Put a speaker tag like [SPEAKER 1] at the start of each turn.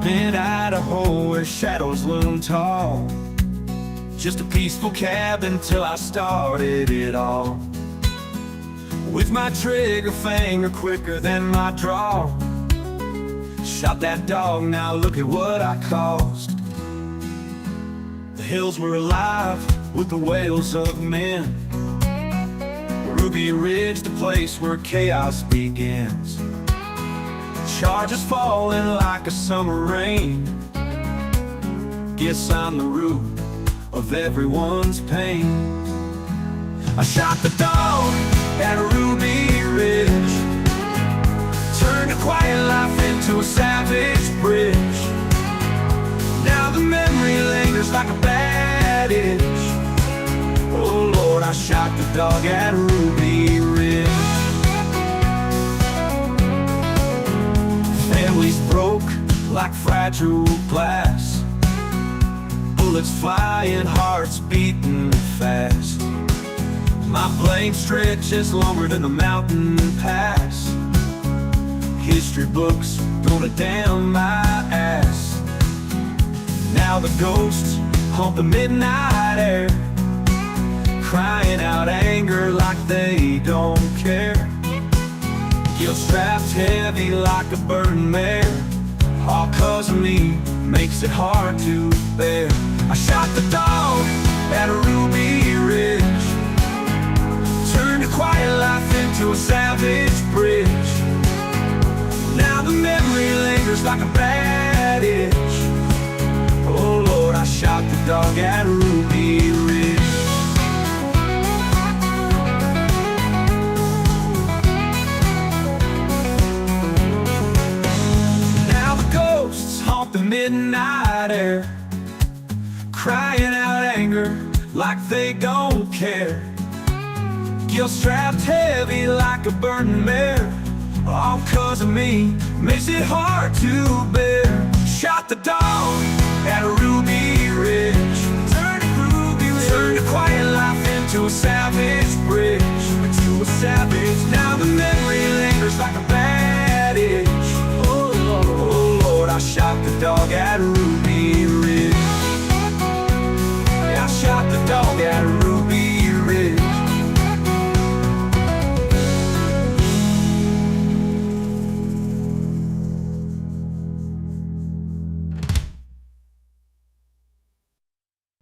[SPEAKER 1] in Idaho where shadows loom tall. Just a peaceful cabin till I started it all. With my trigger finger quicker than my draw. Shot that dog, now look at what I caused. The hills were alive with the wails of men. Ruby Ridge, the place where chaos begins. Charges falling like a summer rain. Guess I'm the root of everyone's pain. I shot the dog at Ruby Ridge, turned a quiet life into a savage bridge. Now the memory lingers like a bad itch. Oh Lord, I shot the dog at Ruby Ridge. Families broke like fragile glass. Bullets flying, hearts beating fast. My blade stretches longer than the mountain pass. History books gonna damn my ass. Now the ghosts haunt the midnight air, crying out anger like they don't care. Guilt strapped heavy like a burdened mare. All 'cause of me makes it hard to bear. I shot the dog at Ruby Ridge, turned a quiet life into a savage bridge. Now the memory lingers like a bad itch. Oh Lord, I shot the dog at Ruby Ridge. Now the ghosts haunt the midnight air, crying out anger like they don't care. Guilt strapped heavy like a burdened mare. All 'cause of me makes it hard to bear. Shot the dog at Ruby Ridge, turned a quiet life into a savage bridge. Now the memory lingers like a bad itch. Oh Lord, I shot the dog at Ruby